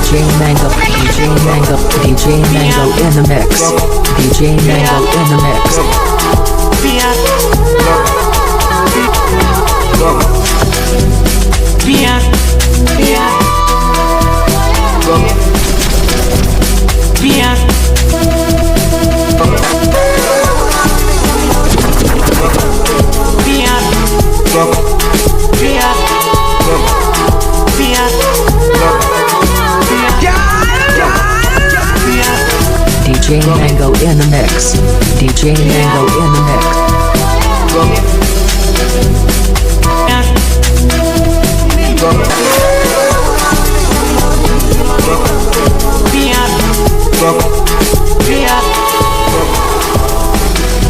DJ Mango, DJ Mango, DJ Mango in the mix. DJ Mango in the mix. DJ Mango in the mix. DJ Mango in the mix. Yeah.